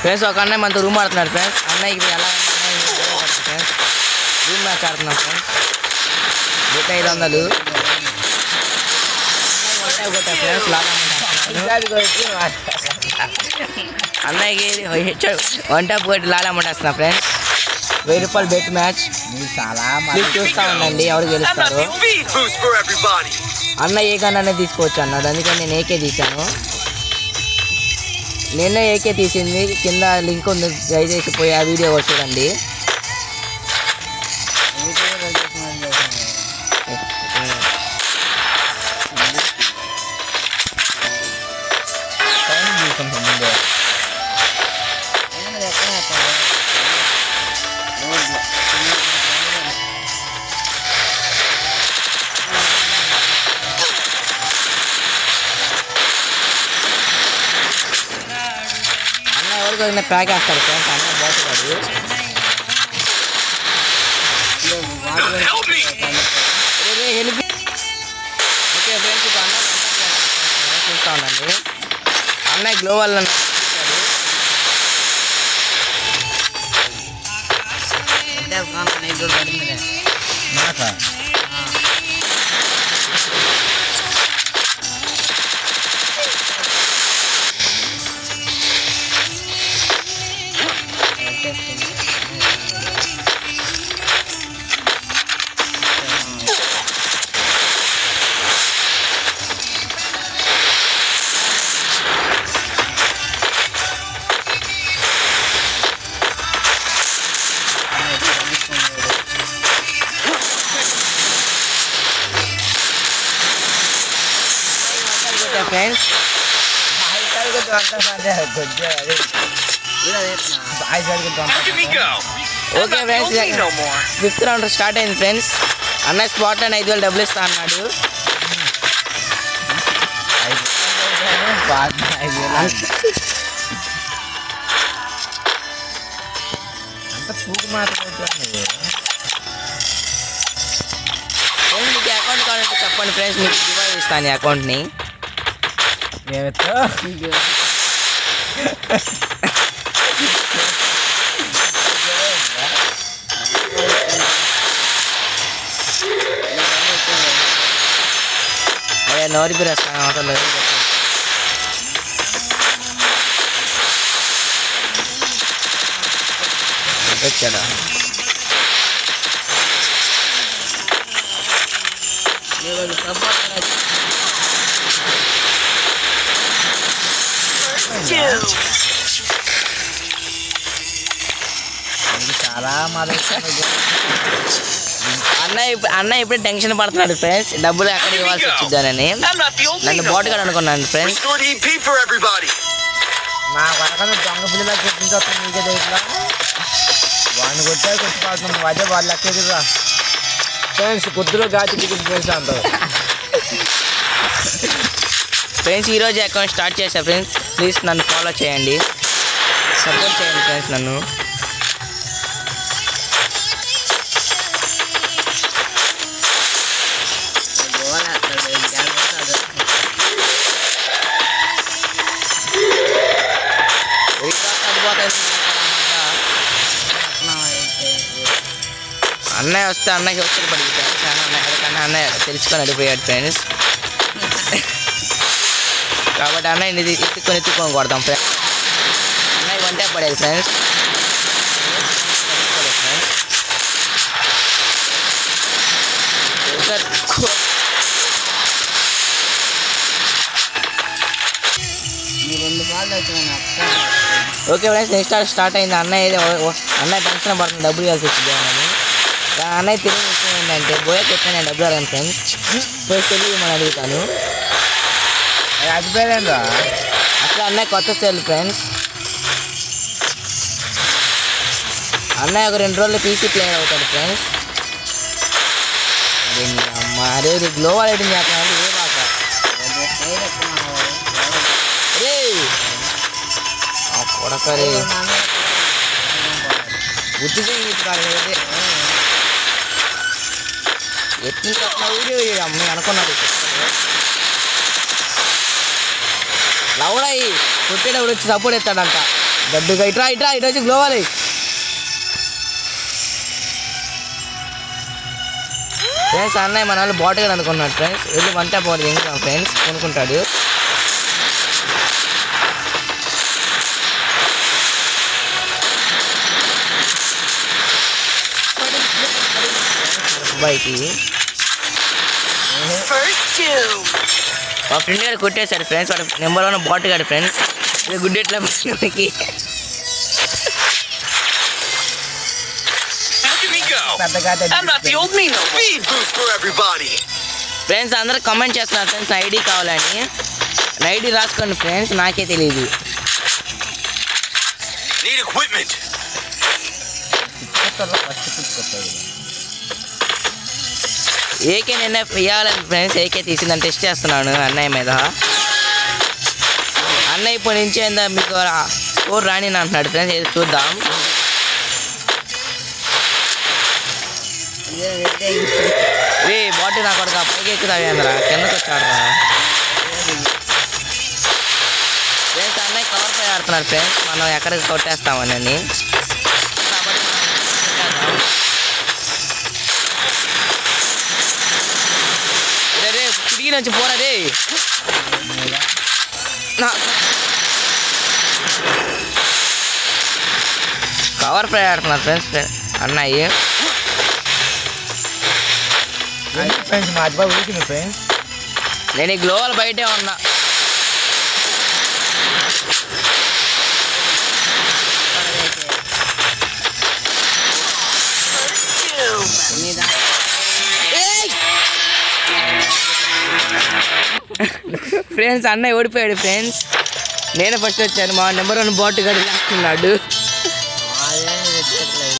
Friends ఒక అన్నయ్య మనతో రూమ్ ఆడుతున్నాడు ఫ్రెండ్స్. అన్నయ్యకి ఎలా ఫ్రెండ్స్ రూమ్ మ్యాచ్ ఆడుతున్నాం ఫ్రెండ్స్. 500 ఫ్రెండ్స్. అన్నయ్యకి 1 ట్యాప్ కొట్టి లాలమ్మంటేస్తున్నా ఫ్రెండ్స్. 1000 రూపాయలు బెట్ మ్యాచ్. మీరు చూస్తూ ఉండండి ఎవరు గెలుస్తారు. అన్న ఏ గన్ అనేది తీసుకోవచ్చు అన్నాడు, అందుకని నేను ఏకే తీశాను. నిన్న ఏకే తీసింది, కింద లింక్ ఉంది, దయచేసి పోయి ఆ వీడియో చూడండి. ఎవరికైనా ప్యాక్ వేస్తారు ఫ్రెండ్స్. అన్న బాగుపడు. ఓకే ఫ్రెండ్స్, ఇప్పుడు అన్న చూస్తా ఉండండి. అన్నయ్య గ్లోవల్ friends. Okay friends, 5th round start అయింది ఫ్రెండ్స్. అన్న స్పాట్ అని 5000 డబ్బులు ఇస్తా అన్నాడు. మీకు అకౌంట్ కావాలంటే చెప్పండి ఫ్రెండ్స్, మీకు డివైడ్ ఇస్తాను ఈ అకౌంట్ని. నోరి పేరు వస్తాను అవతల వచ్చాడా. అన్న ఇప్పుడు టెన్షన్ పడుతున్నాడు ఫ్రెండ్స్, డబ్బులు ఎక్కడ ఇవ్వాల్సి వచ్చిందని. నన్ను బాటుగాడు అనుకున్నాను ఫ్రెండ్స్. నా వరకన్నా దొంగ పిల్లలకు గుర్తించొస్తాను నీకే దగ్గర వాడిని కొట్టే కొట్టుకోవాల్సిన అదే వాళ్ళు లెక్క ఫ్రెండ్స్. గుర్తులో గాచి ఫ్రెండ్స్ అంటారు ఫ్రెండ్స్. ఈరోజు అకౌంట్ స్టార్ట్ చేశా ఫ్రెండ్స్. ప్లీజ్ నన్ను ఫాలో చేయండి, సపోర్ట్ చేయండి ఫ్రెండ్స్ నన్ను. అన్నయ్య వస్తే అన్నయ్యకి వచ్చి పడింది ఫ్రెండ్స్. అన్నయ్య అన్నయ్య తెలుసుకొని అడిగిపోయాడు ఫ్రెండ్స్. కాబట్టి అన్నయ్య ఎత్తుకొని కొడతాం ఫ్రెండ్స్. అన్నయ్య వంటే పడేది friends. Okay friends, next start అయింది. అన్నయ్య టెన్షన్ పడుతుంది, డబ్బులు ఇవ్వాల్సి వచ్చింది అని. అన్నయ్య తిరిగి విషయం ఏంటంటే బోయా చెప్పాను నేను డబ్బులు అడగాను ఫ్రెండ్స్. పోయి తెలియదు మనం అడుగుతాను. అసలు అన్నయ్య కొత్త సెల్ ఫ్రెండ్స్. అన్నయ్య ఒక 2 రోజుల్లో పీసీ ప్లేయర్ అవుతాడు ఫ్రెండ్స్. అరే గ్లోవల్ ఐటమ్ చేస్తున్నాడు ఏ బాగా కొడకరే బుద్ధి ఎత్తి అమ్మాయి అనుకున్నాడు. లౌడయి పుట్టేటప్పుడు వచ్చి సపోర్ట్ ఎత్తాడంట. గడ్డుగా ఇట్రా ఇటు గ్లోవాలి. ఫ్రెండ్స్ అన్నయ్య మన వాళ్ళు బాట్ గడ్ అనుకున్నాడు ఫ్రెండ్స్. వెళ్ళి 1 ట్యాప్ ఓవర్ చేయించాం ఫ్రెండ్స్, కొనుక్కుంటాడు. అబ్బాయికి మా ఫ్రెండ్ గారు కొట్టేశాడు ఫ్రెండ్స్. వాడు నెంబర్ 1 బాట్ గాడు ఫ్రెండ్స్. ఇది గుడ్ ఎట్లా మనకి ఫ్రెండ్స్ అందరూ కమెంట్ చేస్తున్నారు ఫ్రెండ్స్ ఐడి కావాలని. ఐడి రాసుకోండి ఫ్రెండ్స్, నాకే తెలియదు. ఏకే నిన్న ఇవ్వాలని ఫ్రెండ్స్ ఏకే తీసిందని టెస్ట్ చేస్తున్నాను అన్నయ్య మీద. అన్నయ్య ఇప్పటి నుంచి ఏందా మీకు స్కోర్ రాని అంటున్నాడు ఫ్రెండ్స్. ఏదో చూద్దాం. రే బాటిల్ నా కొడుకు పైకి ఎక్కుతావి అందరా, కిందకు వచ్చాడు రా ఫ్రెండ్స్. అన్నయ్య కవర్ పై ఆడుతున్నారు ఫ్రెండ్స్, మనం ఎక్కడికి కొట్టేస్తామని. రే కిటికీ నుంచి పోరా రే. కవర్ ఫ్రై ఆడుతున్నారు ఫ్రెండ్స్ అన్నయ్య. ఫ్రెండ్స్ మా అబ్బాయి ఊరికింది ఫ్రెండ్స్. నేను ఈ గ్లోవల్ బయటే ఉన్నా. ఫ్రెండ్స్ అన్నయ్య ఓడిపోయాడు ఫ్రెండ్స్. నేనే ఫస్ట్ వచ్చాను. మా నెంబర్ 1 బాట్ గడి లాక్కున్నాడు.